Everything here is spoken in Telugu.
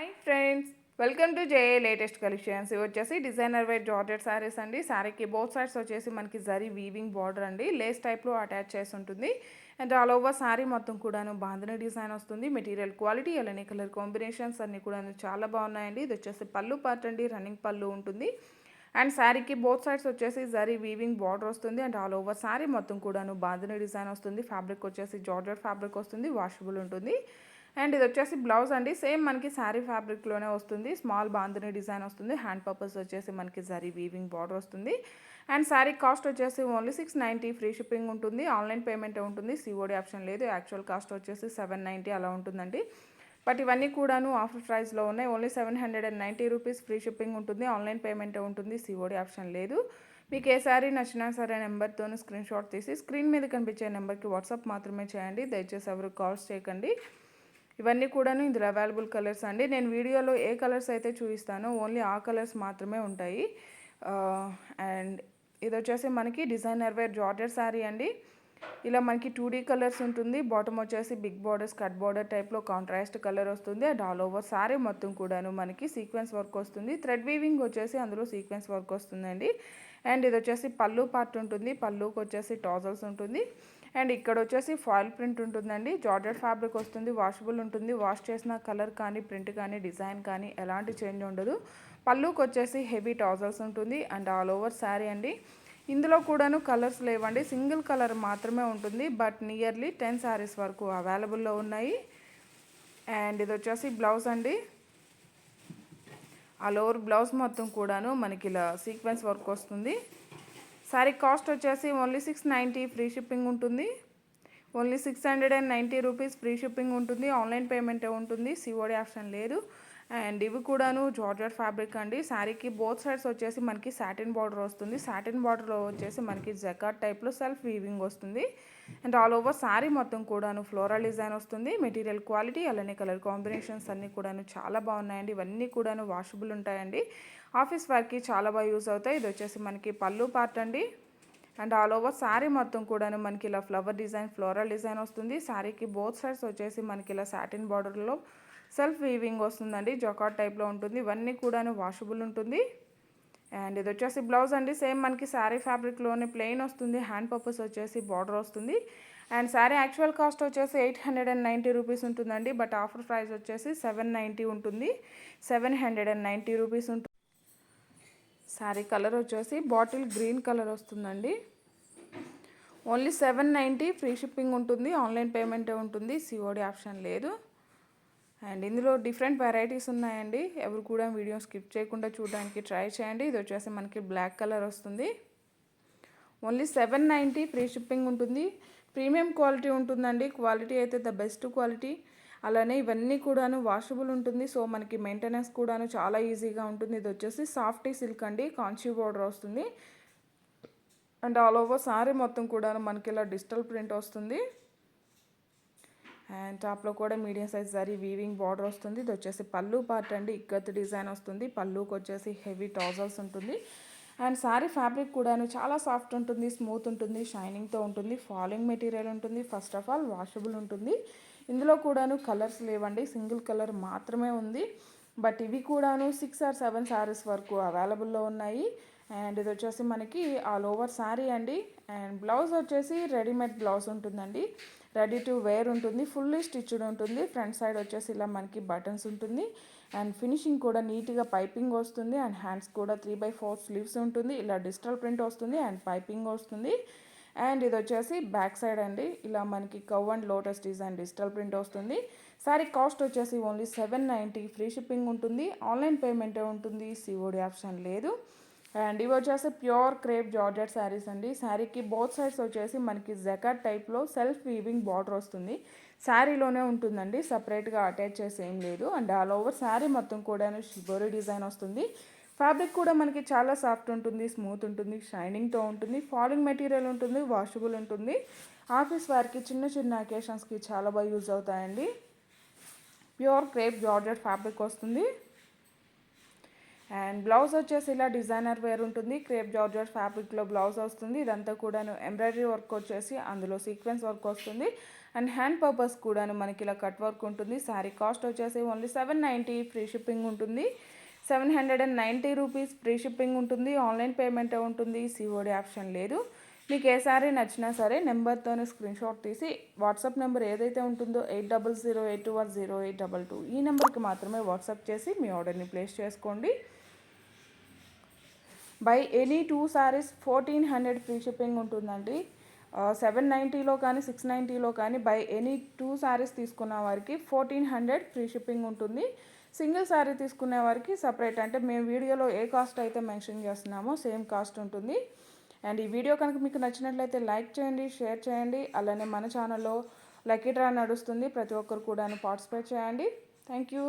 Hi friends, welcome to JA latest collections. ఇవి వచ్చేసి డిజైనర్ వేర్ జార్జెట్ శారీస్ అండి. శారీకి బోత్ సైడ్స్ వచ్చేసి మనకి జరీ వీవింగ్ బార్డర్ అండి, లేస్ టైప్లో అటాచ్ చేసి ఉంటుంది. అండ్ ఆల్ ఓవర్ శారీ మొత్తం కూడాను బాంధనీ డిజైన్ వస్తుంది. మెటీరియల్ క్వాలిటీ అలానే కలర్ కాంబినేషన్స్ అన్నీ కూడాను చాలా బాగున్నాయండి. ఇది వచ్చేసి పళ్ళు పార్ట్ అండి, రన్నింగ్ పళ్ళు ఉంటుంది. అండ్ శారీకి బోత్ సైడ్స్ వచ్చేసి జరీ వీవింగ్ బార్డర్ వస్తుంది. అండ్ ఆల్ ఓవర్ శారీ మొత్తం కూడాను బాంధనీ డిజైన్ వస్తుంది. ఫ్యాబ్రిక్ వచ్చేసి జార్జెట్ ఫ్యాబ్రిక్ వస్తుంది, వాషబుల్ ఉంటుంది. అండ్ ఇది వచ్చేసి బ్లౌజ్ అండి, సేమ్ మనకి శారీ ఫ్యాబ్రిక్లోనే వస్తుంది. స్మాల్ బాంధనీ డిజైన్ వస్తుంది. హ్యాండ్ పర్పస్ వచ్చేసి మనకి జరీ వీవింగ్ బార్డర్ వస్తుంది. అండ్ శారీ కాస్ట్ వచ్చేసి ఓన్లీ 690, ఫ్రీ షిప్పింగ్ ఉంటుంది. ఆన్లైన్ పేమెంట్ ఉంటుంది, సిఓడి ఆప్షన్ లేదు. యాక్చువల్ కాస్ట్ వచ్చేసి 790 అలా ఉంటుందండి. బట్ ఇవన్నీ కూడాను ఆఫర్ ప్రైస్లో ఉన్నాయి. ఓన్లీ 790 రూపీస్, ఫ్రీ షిప్పింగ్ ఉంటుంది. ఆన్లైన్ పేమెంట్ ఉంటుంది, సిఓడి ఆప్షన్ లేదు. మీకు ఏ శారీ నచ్చినా సరే నెంబర్తో స్క్రీన్ షాట్ తీసి స్క్రీన్ మీద కనిపించే నెంబర్కి వాట్సాప్ మాత్రమే చేయండి. దయచేసి ఎవరు కాల్స్ చేయకండి. ఇవన్నీ కూడాను ఇందులో అవైలబుల్ కలర్స్ అండి. నేను వీడియోలో ఏ కలర్స్ అయితే చూపిస్తానో ఓన్లీ ఆ కలర్స్ మాత్రమే ఉంటాయి. అండ్ ఇది వచ్చేసి మనకి డిజైనర్ వేర్ జార్జెట్ శారీ అండి. ఇలా మనకి 2D కలర్స్ ఉంటుంది. బాటమ్ వచ్చేసి బిగ్ బార్డర్స్ కట్ బార్డర్ టైప్లో కాంట్రాస్ట్ కలర్ వస్తుంది. అండ్ ఆల్ ఓవర్ శారీ మొత్తం కూడాను మనకి సీక్వెన్స్ వర్క్ వస్తుంది. థ్రెడ్ వీవింగ్ వచ్చేసి అందులో సీక్వెన్స్ వర్క్ వస్తుందండి. అండ్ ఇది వచ్చేసి పళ్ళు పార్ట్ ఉంటుంది. పళ్ళుకి వచ్చేసి టాజల్స్ ఉంటుంది. అండ్ ఇక్కడ వచ్చేసి ఫాయిల్ ప్రింట్ ఉంటుందండి. జార్జెట్ ఫ్యాబ్రిక్ వస్తుంది, వాషబుల్ ఉంటుంది. వాష్ చేసిన కలర్ కానీ ప్రింట్ కానీ డిజైన్ కానీ ఎలాంటి చేంజ్ ఉండదు. పళ్ళుకి వచ్చేసి హెవీ టాజల్స్ ఉంటుంది. అండ్ ఆల్ ఓవర్ శారీ అండి. ఇందులో కూడాను కలర్స్ లేవండి, సింగిల్ కలర్ మాత్రమే ఉంటుంది. బట్ నియర్లీ 10 శారీస్ వరకు అవైలబుల్లో ఉన్నాయి. అండ్ ఇది వచ్చేసి బ్లౌజ్ అండి. ఆల్ ఓవర్ బ్లౌజ్ మొత్తం కూడాను మనకి ఇలా సీక్వెన్స్ వర్క్ వస్తుంది. శారీ కాస్ట్ వచ్చేసి ఓన్లీ 690, ఫ్రీ షిప్పింగ్ ఉంటుంది. ఓన్లీ 690 రూపీస్, ఫ్రీ షిప్పింగ్ ఉంటుంది. ఆన్లైన్ పేమెంట్ ఉంటుంది, సిఓడి ఆప్షన్ లేదు. అండ్ ఇవి కూడాను జార్జెట్ ఫ్యాబ్రిక్ అండి. శారీకి బోత్ సైడ్స్ వచ్చేసి మనకి సాటిన్ బార్డర్ వస్తుంది. సాటిన్ బార్డర్లో వచ్చేసి మనకి జకాట్ టైప్లో సెల్ఫ్ వీవింగ్ వస్తుంది. అండ్ ఆల్ ఓవర్ శారీ మొత్తం కూడాను ఫ్లోరల్ డిజైన్ వస్తుంది. మెటీరియల్ క్వాలిటీ అలానే కలర్ కాంబినేషన్స్ అన్నీ కూడాను చాలా బాగున్నాయండి. ఇవన్నీ కూడాను వాషబుల్ ఉంటాయండి. ఆఫీస్ వర్క్కి చాలా బాగా యూజ్ అవుతాయి. ఇది వచ్చేసి మనకి పళ్ళు పార్ట్ అండి. అండ్ ఆల్ ఓవర్ శారీ మొత్తం కూడాను మనకి ఇలా ఫ్లవర్ డిజైన్, ఫ్లోరల్ డిజైన్ వస్తుంది. శారీకి బోత్ సైడ్స్ వచ్చేసి మనకి ఇలా సాటిన్ బార్డర్లో సెల్ఫ్ వీవింగ్ వస్తుందండి. జకాట్ టైప్లో ఉంటుంది. ఇవన్నీ కూడాను వాషబుల్ ఉంటుంది. అండ్ ఇది వచ్చేసి బ్లౌజ్ అండి. సేమ్ మనకి శారీ ఫ్యాబ్రిక్లోనే ప్లెయిన్ వస్తుంది. హ్యాండ్ పర్పస్ వచ్చేసి బార్డర్ వస్తుంది. అండ్ శారీ యాక్చువల్ కాస్ట్ వచ్చేసి 890 రూపీస్ ఉంటుందండి. బట్ ఆఫర్ ప్రైస్ వచ్చేసి 790 ఉంటుంది. 790 రూపీస్ ఉంటుంది. శారీ కలర్ వచ్చేసి బాటిల్ గ్రీన్ కలర్ వస్తుందండి. ఓన్లీ 790, ఫ్రీ షిప్పింగ్ ఉంటుంది. ఆన్లైన్ పేమెంటే ఉంటుంది, సిఓడి ఆప్షన్ లేదు. అండ్ ఇందులో డిఫరెంట్ వెరైటీస్ ఉన్నాయండి. ఎవరు కూడా వీడియో స్కిప్ చేయకుండా చూడడానికి ట్రై చేయండి. ఇది వచ్చేసి మనకి బ్లాక్ కలర్ వస్తుంది. ఓన్లీ 790, ఫ్రీ షిప్పింగ్ ఉంటుంది. ప్రీమియం క్వాలిటీ ఉంటుందండి. క్వాలిటీ అయితే ద బెస్ట్ క్వాలిటీ. అలానే ఇవన్నీ కూడాను వాషబుల్ ఉంటుంది. సో మనకి మెయింటెనెన్స్ కూడాను చాలా ఈజీగా ఉంటుంది. ఇది వచ్చేసి సాఫ్టీ సిల్క్ అండి, కాంచీ బార్డర్ వస్తుంది. అండ్ ఆల్ ఓవర్ శారీ మొత్తం కూడాను మనకి ఇలా డిజిటల్ ప్రింట్ వస్తుంది. అండ్ టాప్లో కూడా medium size zari weaving border వస్తుంది. ఇది వచ్చేసి పళ్ళు పార్ట్ అండి, ఇక్కత్ డిజైన్ వస్తుంది. పళ్ళుకి వచ్చేసి హెవీ టాజల్స్ ఉంటుంది. అండ్ శారీ ఫ్యాబ్రిక్ కూడాను చాలా సాఫ్ట్ ఉంటుంది, స్మూత్ ఉంటుంది, షైనింగ్తో ఉంటుంది. ఫాలింగ్ మెటీరియల్ ఉంటుంది. ఫస్ట్ ఆఫ్ ఆల్ వాషబుల్ ఉంటుంది. ఇందులో కూడాను కలర్స్ లేవండి, సింగిల్ కలర్ మాత్రమే ఉంది. బట్ ఇవి కూడాను 6 or 7 శారీస్ వరకు అవైలబుల్లో ఉన్నాయి. అండ్ ఇది వచ్చేసి మనకి ఆల్ ఓవర్ శారీ అండి. అండ్ బ్లౌజ్ వచ్చేసి రెడీమేడ్ బ్లౌజ్ ఉంటుందండి. రెడీ టు వేర్ ఉంటుంది. ఫుల్లీ స్టిచ్డ్ ఉంటుంది. ఫ్రంట్ సైడ్ వచ్చేసి ఇలా మనకి బటన్స్ ఉంటుంది. అండ్ ఫినిషింగ్ కూడా నీట్గా పైపింగ్ వస్తుంది. అండ్ హ్యాండ్స్ కూడా 3/4 స్లీవ్స్ ఉంటుంది. ఇలా డిజిటల్ ప్రింట్ వస్తుంది అండ్ పైపింగ్ వస్తుంది. అండ్ ఇది వచ్చేసి బ్యాక్ సైడ్ అండి. ఇలా మనకి కవ్ and lotus design digital print వస్తుంది. సారీ కాస్ట్ వచ్చేసి ఓన్లీ 790, ఫ్రీ షిప్పింగ్ ఉంటుంది. ఆన్లైన్ పేమెంటే ఉంటుంది, సిఓడి ఆప్షన్ లేదు. అండ్ ఇవి వచ్చేసి ప్యూర్ క్రేప్ జార్జెట్ శారీస్ అండి. శారీకి బోత్ సైడ్స్ వచ్చేసి మనకి జకాట్ టైప్లో సెల్ఫ్ వీవింగ్ బార్డర్ వస్తుంది. శారీలోనే ఉంటుందండి, సపరేట్గా అటాచ్ చేసి ఏం లేదు. అండ్ ఆల్ ఓవర్ శారీ మొత్తం కూడా షిబోరి డిజైన్ వస్తుంది. ఫ్యాబ్రిక్ కూడా మనకి చాలా సాఫ్ట్ ఉంటుంది, స్మూత్ ఉంటుంది, షైనింగ్తో ఉంటుంది. ఫాలింగ్ మెటీరియల్ ఉంటుంది, వాషబుల్ ఉంటుంది. ఆఫీస్ వేర్కి చిన్న చిన్న అకేషన్స్కి చాలా బాగా యూజ్ అవుతాయండి. ప్యూర్ క్రేప్ జార్జెట్ ఫ్యాబ్రిక్ వస్తుంది. అండ్ బ్లౌజ్ వచ్చేసి ఇలా డిజైనర్ వేర్ ఉంటుంది. క్రేప్ జార్జెట్ ఫ్యాబ్రిక్లో బ్లౌజ్ వస్తుంది. ఇదంతా కూడాను ఎంబ్రాయిడరీ వర్క్ వచ్చేసి అందులో సీక్వెన్స్ వర్క్ వస్తుంది. అండ్ హ్యాండ్ పర్పస్ కూడాను మనకి ఇలా కట్ వర్క్ ఉంటుంది. శారీ కాస్ట్ వచ్చేసి ఓన్లీ 790, ఫ్రీ షిప్పింగ్ ఉంటుంది. 790 రూపీస్ ఫ్రీ షిప్పింగ్ ఉంటుంది. ఆన్లైన్ పేమెంటే ఉంటుంది, సిఓడి ఆప్షన్ లేదు. మీకు ఏ శారీ నచ్చినా సరే నెంబర్తోనే స్క్రీన్ షాట్ తీసి వాట్సాప్ నెంబర్ ఏదైతే ఉంటుందో 8008210822 ఈ నెంబర్కి మాత్రమే వాట్సాప్ చేసి మీ ఆర్డర్ని ప్లేస్ చేసుకోండి. By any 2 saris 1400 free shipping ఉంటుందండి. 790లో కానీ 690లో కానీ బై ఎనీ 2 సారీస్ తీసుకున్న వారికి 1400 ఫ్రీ షిప్పింగ్ ఉంటుంది. సింగిల్ శారీ తీసుకునే వారికి సపరేట్, అంటే మేము వీడియోలో ఏ కాస్ట్ అయితే మెన్షన్ చేస్తున్నామో సేమ్ కాస్ట్ ఉంటుంది. అండ్ ఈ వీడియో కనుక మీకు నచ్చినట్లయితే లైక్ చేయండి, షేర్ చేయండి. అలానే మన ఛానల్లో లక్కీ డ్రా నడుస్తుంది, ప్రతి ఒక్కరు కూడా పార్టిసిపేట్ చేయండి. Thank you.